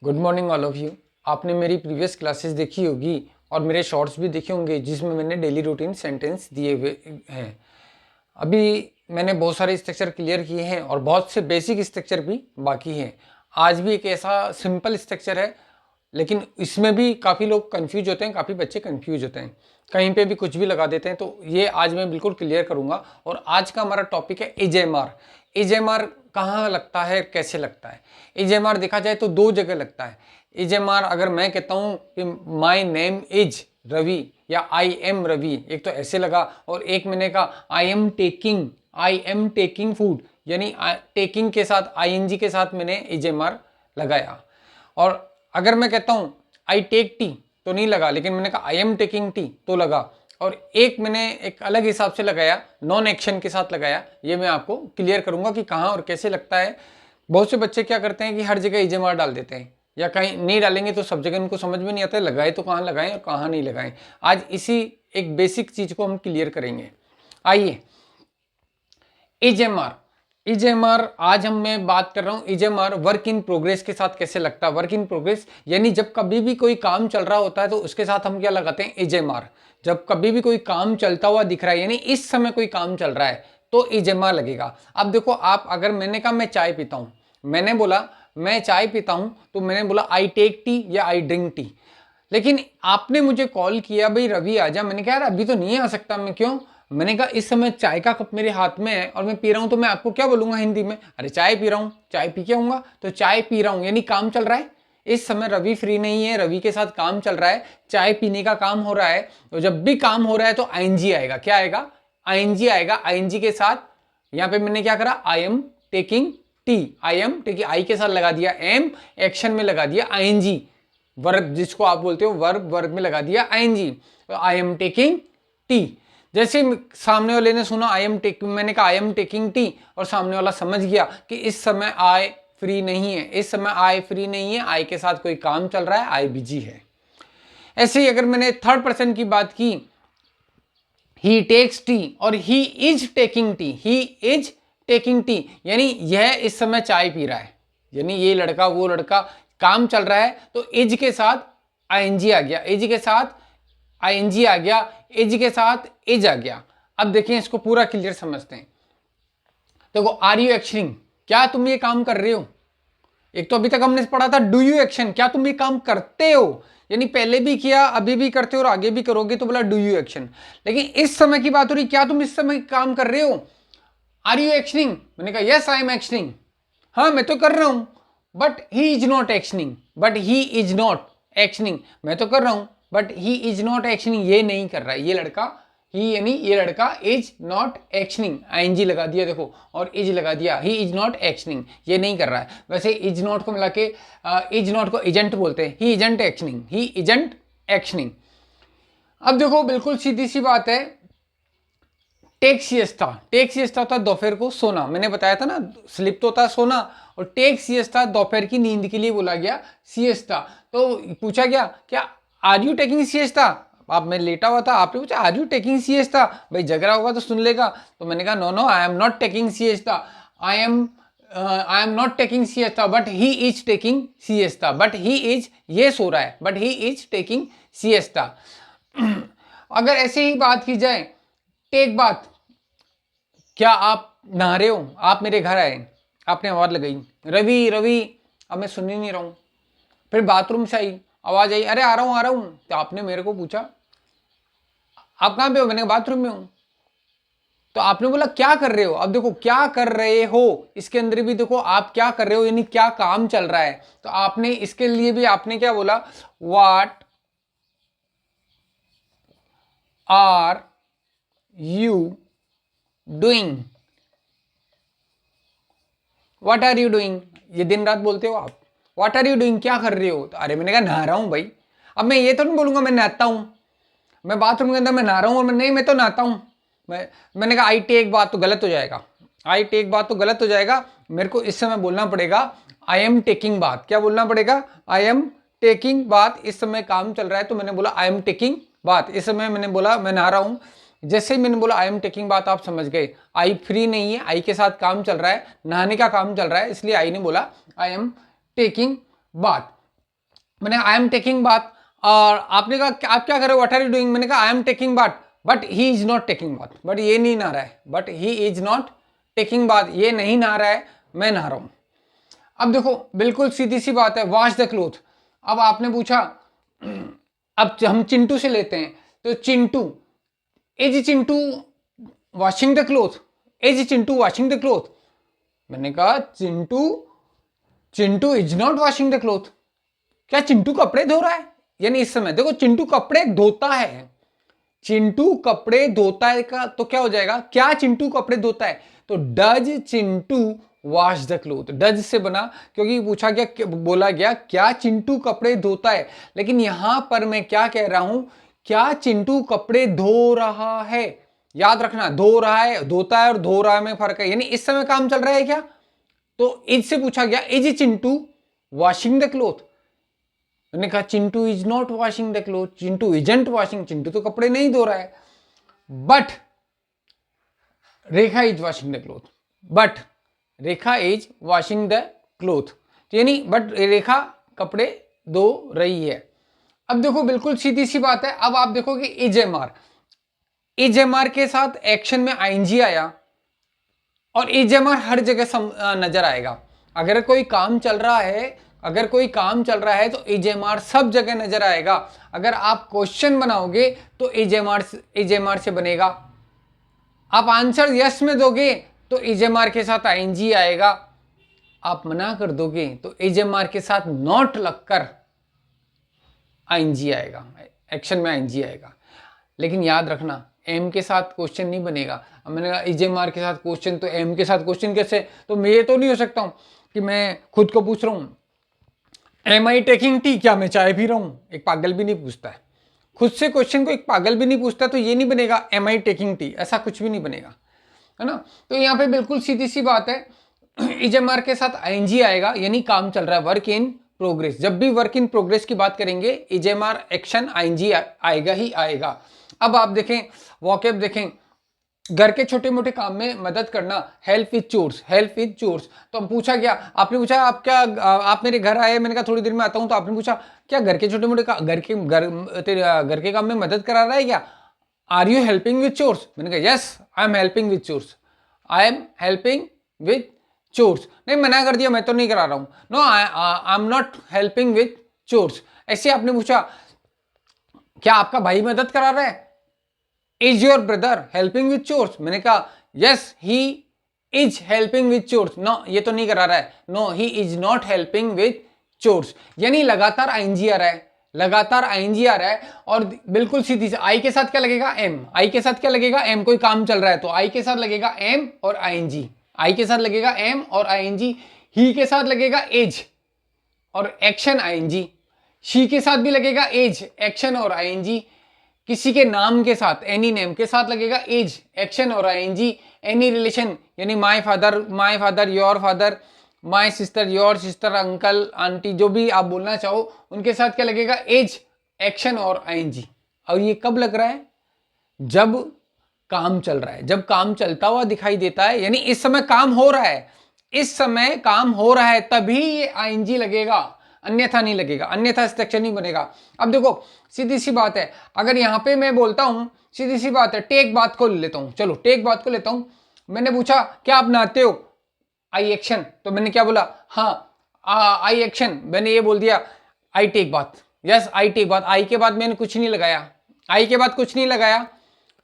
Good morning all of you. आपने मेरी previous classes देखी होगी और मेरे शॉर्ट्स भी देखे होंगे जिसमें मैंने डेली रूटीन सेंटेंस दिए हुए हैं। अभी मैंने बहुत सारे स्ट्रक्चर क्लियर किए हैं और बहुत से बेसिक स्ट्रक्चर भी बाकी हैं। आज भी एक ऐसा सिंपल स्ट्रक्चर है, लेकिन इसमें भी काफ़ी लोग कंफ्यूज होते हैं, काफ़ी बच्चे कंफ्यूज होते हैं, कहीं पे भी कुछ भी लगा देते हैं। तो ये आज मैं बिल्कुल क्लियर करूँगा। और आज का हमारा टॉपिक है इजेएमआर। इजेएमआर कहाँ लगता है, कैसे लगता है? इजेएमआर देखा जाए तो दो जगह लगता है। इजेएमआर अगर मैं कहता हूँ कि माई नेम इज रवि या आई एम रवि, एक तो ऐसे लगा, और एक मैंने कहा आई एम टेकिंग फूड, यानी टेकिंग के साथ आईएनजी के साथ मैंने इजेएमआर लगाया। और अगर मैं कहता हूँ आई टेक टी तो नहीं लगा, लेकिन मैंने कहा आई एम टेकिंग टी तो लगा। और एक मैंने एक अलग हिसाब से लगाया, नॉन एक्शन के साथ लगाया। ये मैं आपको क्लियर करूंगा कि कहाँ और कैसे लगता है। बहुत से बच्चे क्या करते हैं कि हर जगह इजेएमआर डाल देते हैं, या कहीं नहीं डालेंगे तो सब जगह उनको समझ में नहीं आता है लगाए तो कहाँ लगाएं और कहाँ नहीं लगाएं। आज इसी एक बेसिक चीज को हम क्लियर करेंगे। आइए, इजेएमआर आज मैं बात कर रहा हूँ। इजेएमआर वर्क इन प्रोग्रेस के साथ कैसे लगता है। वर्क इन प्रोग्रेस यानी जब कभी भी कोई काम चल रहा होता है तो उसके साथ हम क्या लगाते हैं, इजेएमआर। जब कभी भी कोई काम चलता हुआ दिख रहा है, यानी इस समय कोई काम चल रहा है, तो इजेएमआर लगेगा। अब देखो, आप अगर मैंने कहा मैं चाय पीता हूँ, मैंने बोला मैं चाय पीता हूँ, तो मैंने बोला आई टेक टी या आई ड्रिंक टी। लेकिन आपने मुझे कॉल किया, भाई रवि आजा। मैंने कहा यार अभी तो नहीं आ सकता मैं, क्यों? मैंने कहा इस समय चाय का कप मेरे हाथ में है और मैं पी रहा हूं, तो मैं आपको क्या बोलूंगा हिंदी में? अरे चाय पी रहा हूं, चाय पी के आऊंगा। तो चाय पी रहा हूं यानी काम चल रहा है। इस समय रवि फ्री नहीं है, रवि के साथ काम चल रहा है, चाय पीने का काम हो रहा है। तो जब भी काम हो रहा है तो आईएनजी आएगा। क्या आएगा? आईएनजी आएगा। आईएनजी के साथ यहां पे मैंने क्या करा, I am taking tea, I am taking, I के साथ लगा दिया एम, एक्शन में लगा दिया आईएनजी, वर्ब जिसको आप बोलते हो वर्ब में लगा दिया आईएनजी। तो आई एम टेकिंग टी। जैसे सामने वाले ने सुना आई एम टेकिंग, मैंने कहा आई एम टेकिंग टी, और सामने वाला समझ गया कि इस समय आई फ्री नहीं है, इस समय आई फ्री नहीं है, आई के साथ कोई काम चल रहा है, आई बिजी है। ऐसे ही अगर मैंने थर्ड पर्सन की बात की, ही टेक्स टी और ही is taking tea, he is taking tea यानी यह इस समय चाय पी रहा है, यानी ये लड़का वो लड़का काम चल रहा है। तो इज के साथ आईएनजी आ गया, इज के साथ आईएनजी आ गया, इज के साथ इज आ गया। अब देखिए इसको पूरा क्लियर समझते हैं। देखो, आर यू एक्शनिंग, क्या तुम ये काम कर रहे हो? एक तो अभी तक हमने पढ़ा था डू यू एक्शन, क्या तुम ये काम करते हो, यानी पहले भी किया, अभी भी करते हो और आगे भी करोगे, तो बोला डू यू एक्शन। लेकिन इस समय की बात हो रही, क्या तुम इस समय काम कर रहे हो? Are you actioning? मैंने कहा यस आई एम एक्शनिंग, हाँ मैं तो कर रहा हूं। But he is not actioning, but he is not actioning, मैं तो कर रहा हूं but he is not actioning, ये नहीं कर रहा है ये लड़का। ही यानी ये लड़का इज नॉट एक्शनिंग, आईएनजी लगा दिया देखो, और इज लगा दिया, ही इज नॉट एक्शनिंग, ये नहीं कर रहा है। वैसे इज नॉट को मिला के इज नॉट को इजेंट बोलते हैं, he isn't actioning, he isn't actioning. अब देखो बिल्कुल सीधी सी बात है, टेक सिएस्ता, टेक सिएस्ता होता है दोपहर को सोना, मैंने बताया था ना, स्लिप तो होता है सोना, और टेक सिएस्ता दोपहर की नींद के लिए बोला गया सिएस्ता। तो पूछा गया क्या आर यू टेकिंग सिएस्ता? आप मैं लेटा हुआ था, आपने पूछा आर यू टेकिंग सिएस्ता, भाई जग रहा होगा तो सुन लेगा। तो मैंने कहा no no I am not taking siesta, I am not taking siesta but he is taking siesta, but he is, ये सो रहा है but he is taking siesta. अगर ऐसे ही बात की जाए, टेक बात, क्या आप नहा रहे हो? आप मेरे घर आए, आपने आवाज लगाई रवि रवि, अब मैं सुन ही नहीं रहा हूं। फिर बाथरूम से आई आवाज, आई अरे आ रहा हूं। तो आपने मेरे को पूछा आप कहां पे हो? मैंने कहा बाथरूम में हूं। तो आपने बोला क्या कर रहे हो? अब देखो क्या कर रहे हो, इसके अंदर भी देखो आप क्या कर रहे हो, यानी क्या काम चल रहा है। तो आपने इसके लिए भी आपने क्या बोला, what are you doing, what are you doing, ये दिन रात बोलते हो आप, व्हाट आर यू डूइंग, क्या कर रहे हो? तो अरे मैंने कहा नहा रहा हूं भाई। अब मैं ये तो नहीं बोलूंगा मैं नहाता हूं, मैं बाथरूम के अंदर मैं नहा रहा हूं और मैं नहीं, मैं तो नहाता हूं। मैंने कहा आई टेक बात तो गलत हो जाएगा, आई टेक बात तो गलत हो जाएगा। मेरे को इस समय बोलना पड़ेगा आई एम टेकिंग बात। क्या बोलना पड़ेगा? आई एम टेकिंग बात। इस समय काम चल रहा है तो मैंने बोला आई एम टेकिंग बात। इस समय मैंने बोला मैं नहा रहा हूं, जैसे ही मैंने बोला आई एम टेकिंग बात, आप समझ गए आई फ्री नहीं है, आई के साथ काम चल रहा है, नहाने का काम चल रहा है, इसलिए आई ने बोला आई एम टेकिंग बात। मैंने आई एम टेकिंग बाथ, और आपने कहा आप क्या कर रहे हो, व्हाट आर यू डूइंग, मैंने कहा आई am taking bath but he is not taking bath, but ये नहीं नहा रहा है, but he is not taking bath, ये नहीं नहा रहा है, मैं नहा रहा हूं। अब देखो बिल्कुल सीधी सी बात है, वॉश द क्लोथ। अब आपने पूछा, अब हम चिंटू से लेते हैं, तो Chintu, is Chintu washing the cloth, is Chintu washing the cloth, मैंने कहा Chintu, Chintu is not washing the cloth, क्या चिंटू कपड़े धो रहा है, यानी इस समय देखो चिंटू कपड़े धोता है, चिंटू कपड़े धोता है का तो क्या हो जाएगा, क्या चिंटू कपड़े धोता है, तो does Chintu wash the cloth, does से बना क्योंकि पूछा गया, बोला गया क्या चिंटू कपड़े धोता है, लेकिन यहां पर मैं क्या कह रहा हूं, क्या चिंटू कपड़े धो रहा है, याद रखना धो रहा है, धोता है और धो रहा है में फर्क है, यानी इस समय काम चल रहा है क्या, तो इज से पूछा गया is Chintu washing the cloth, मैंने कहा Chintu is not washing the cloth, Chintu isn't washing, Chintu तो कपड़े नहीं धो रहा है, but Rekha is washing the cloth, but Rekha is washing the cloth, यानी बट रेखा कपड़े धो रही है। अब देखो बिल्कुल सीधी सी बात है, अब आप देखोगे इजेएमआर, इजेएमआर के साथ एक्शन में आईएनजी आया, और इजेएमआर हर जगह नजर आएगा, अगर कोई काम चल रहा है, अगर कोई काम चल रहा है तो इजेएमआर सब जगह नजर आएगा, अगर आप क्वेश्चन बनाओगे तो इजेएमआर से बनेगा, आप आंसर यस में दोगे तो इजेएमआर के साथ आईएनजी आएगा, आप मना कर दोगे तो इजेएमआर के साथ नॉट लगकर आईएनजी आएगा, एक्शन में आईएनजी आएगा। लेकिन याद रखना एम के साथ क्वेश्चन नहीं बनेगा, मैंने कहा इजेएमआर के साथ क्वेश्चन, तो एम के साथ क्वेश्चन कैसे, तो मैं ये तो नहीं हो सकता हूं कि मैं खुद को पूछ रहा हूं एम आई टेकिंग टी, क्या मैं चाय पी रहा हूं, एक पागल भी नहीं पूछता है खुद से क्वेश्चन को, एक पागल भी नहीं पूछता, तो ये नहीं बनेगा एम आई टेकिंग टी, ऐसा कुछ भी नहीं बनेगा, है ना। तो यहाँ पे बिल्कुल सीधी सी बात है, इजेएमआर के साथ आईएनजी आएगा, यानी काम चल रहा है, वर्क इन प्रोग्रेस, जब भी वर्क इन प्रोग्रेस की बात करेंगे इजेएमआर एक्शन आईएनजी आएगा ही आएगा। अब आप देखें वॉकेब देखें, घर के छोटे मोटे काम में मदद करना, help with chores, help with chores, तो हम पूछा गया, आपने पूछा आप क्या, आप मेरे घर आए, मैंने कहा थोड़ी देर में आता हूं, तो आपने पूछा क्या घर के छोटे मोटे घर के काम में मदद करा रहा है क्या, are you helping with chores, मैंने कहा yes I am helping with chores, I am helping with chores, नहीं मना कर दिया मैं तो नहीं करा रहा हूं, no I am not helping with chores. ऐसे आपने पूछा क्या आपका भाई मदद करा रहा है, is your brother helping with chores, मैंने कहा yes he is helping with chores, no ये तो नहीं करा रहा है, no he is not helping with chores, यानी लगातार आईएनजी आ रहा है, लगातार आईएनजी आ रहा है, और बिल्कुल सीधी से आई के साथ क्या लगेगा एम, आई के साथ क्या लगेगा एम, कोई काम चल रहा है तो आई के साथ लगेगा एम और आईएनजी, आई के साथ लगेगा एम और आईएनजी, ही के साथ लगेगा एज और एक्शन आईएनजी, शी के साथ भी लगेगा एज एक्शन और आईएनजी, किसी के नाम के साथ एनी नेम के साथ लगेगा एज एक्शन और आईएनजी, एनी रिलेशन यानी my father your father, my sister your sister, uncle aunty, जो भी आप बोलना चाहो उनके साथ क्या लगेगा एज एक्शन और आईएनजी। और ये कब लग रहा है, जब काम चल रहा है, जब काम चलता हुआ दिखाई देता है, यानी इस समय काम हो रहा है, इस समय काम हो रहा है तभी ये आईएनजी लगेगा, अन्यथा नहीं लगेगा, अन्यथा स्ट्रक्चर नहीं बनेगा। अब देखो सीधी सी बात है, अगर यहां पे मैं बोलता हूं, सीधी सी बात है, टेक बात को ले लेता हूं, चलो टेक बात को लेता हूं, मैंने पूछा क्या आप नहाते हो, आई एक्शन, तो मैंने क्या बोला, हाँ आई एक्शन, मैंने ये बोल दिया आई टेक बात, यस आई टेक बात, आई के बाद मैंने कुछ नहीं लगाया, आई के बाद कुछ नहीं लगाया,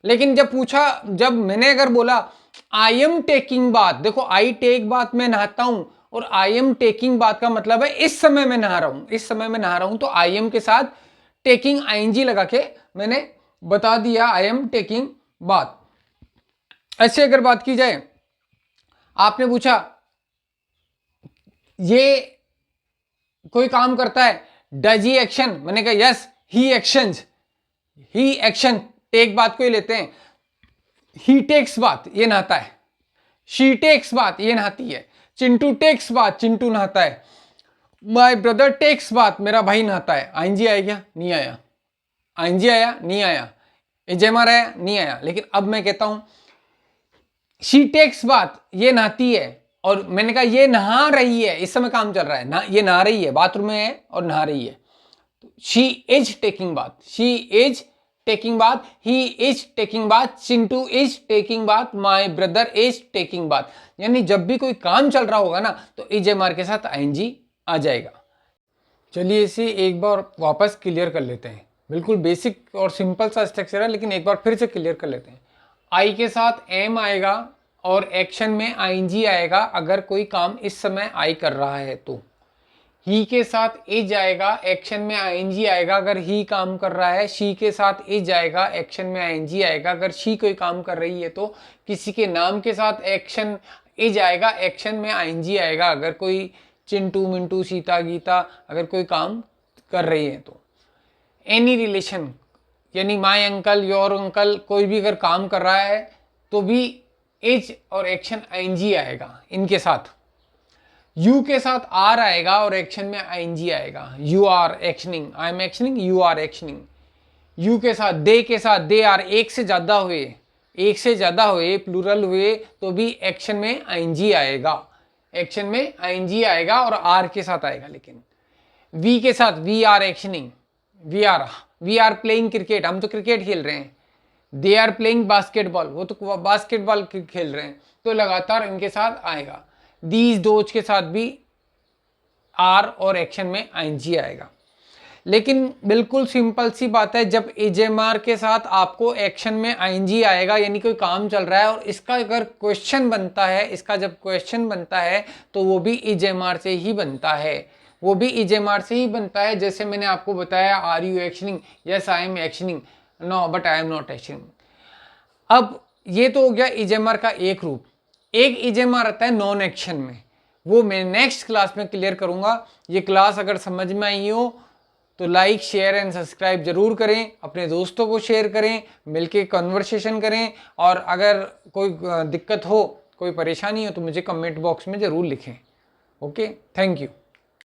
लेकिन जब पूछा, जब मैंने अगर बोला आई एम टेकिंग बात, देखो आई टेक बात मैं नहाता हूं, और आई एम टेकिंग बात का मतलब है इस समय मैं नहा रहा हूं, इस समय मैं नहा रहा हूं, तो आई एम के साथ टेकिंग आईएनजी लगा के मैंने बता दिया आई एम टेकिंग बात। ऐसे अगर बात की जाए, आपने पूछा ये कोई काम करता है, डज ही एक्शन, मैंने कहा यस ही एक्शंस, ही एक्शन, टेक बात को ही लेते हैं, ही टेक्स बात ये नहाता है, शी टेक्स बात ये नहाती है, चिंटू टेक्स बात चिंटू नहाता है, माय ब्रदर टेक्स बात मेरा भाई नहाता है। आईएनजी आया क्या, नहीं आया, आईएनजी आया नहीं आया, इजेएमआर आया नहीं आया, लेकिन अब मैं कहता हूं शी टेक्स बात ये नहाती है, और मैंने कहा ये नहा रही है, इस समय काम चल रहा है ना, ये नहा रही है, बाथरूम में है और नहा रही है, she is taking bath, she is taking bath, he is taking bath, Chintu is taking bath, my brother is taking bath. यानी जब भी कोई काम चल रहा होगा ना तो इजेमार के साथ आईएनजी आ जाएगा। चलिए इसे एक बार वापस क्लियर कर लेते हैं। बिल्कुल बेसिक और सिंपल सा स्ट्रक्चर है, लेकिन एक बार फिर से क्लियर कर लेते हैं। आई के साथ एम आएगा और एक्शन में आईएनजी आएगा अगर कोई काम इस समय आई कर रहा है तो। ही के साथ इज आएगा, एक्शन में आईएनजी आएगा अगर ही काम कर रहा है। शी के साथ इज आएगा, एक्शन में आईएनजी आएगा अगर शी कोई काम कर रही है तो। किसी के नाम के साथ एक्शन इज आएगा, एक्शन में आईएनजी आएगा अगर कोई चिंटू, मिंटू, सीता, गीता अगर कोई काम कर रही है तो। एनी रिलेशन यानी माय अंकल, योर अंकल, कोई भी अगर काम कर रहा है तो भी इज और एक्शन आईएनजी आएगा इनके साथ। यू के साथ आर आएगा और एक्शन में आईएनजी आएगा। You are actioning, I am actioning, you are actioning. You के साथ दे के साथ दे आर, एक से ज्यादा हुए, एक से ज्यादा हुए, प्लूरल हुए तो भी एक्शन में आईएनजी आएगा, एक्शन में आईएनजी आएगा और आर के साथ आएगा। लेकिन वी के साथ we are actioning, we are playing cricket, हम तो क्रिकेट खेल रहे हैं। दे आर प्लेइंग बास्केटबॉल, वो तो बास्केटबॉल खेल रहे हैं, तो लगातार इनके साथ आएगा। दीज दोज के साथ भी आर और एक्शन में आईएनजी आएगा। लेकिन बिल्कुल सिंपल सी बात है, जब इजेमार के साथ आपको एक्शन में आईएनजी आएगा यानी कोई काम चल रहा है और इसका अगर क्वेश्चन बनता है, इसका जब क्वेश्चन बनता है तो वो भी इजेमार से ही बनता है, वो भी इजेमार से ही बनता है। जैसे मैंने आपको बताया, are you actioning, yes I am actioning, no but I am not actioning. अब ये तो हो गया इजेमार का एक रूप। एक इजेमार आता है नॉन एक्शन में, वो मैं नेक्स्ट क्लास में क्लियर करूंगा। ये क्लास अगर समझ में आई हो तो लाइक, शेयर एंड सब्सक्राइब जरूर करें, अपने दोस्तों को शेयर करें, मिलके कन्वर्सेशन करें। और अगर कोई दिक्कत हो, कोई परेशानी हो तो मुझे कमेंट बॉक्स में ज़रूर लिखें। Okay, thank you.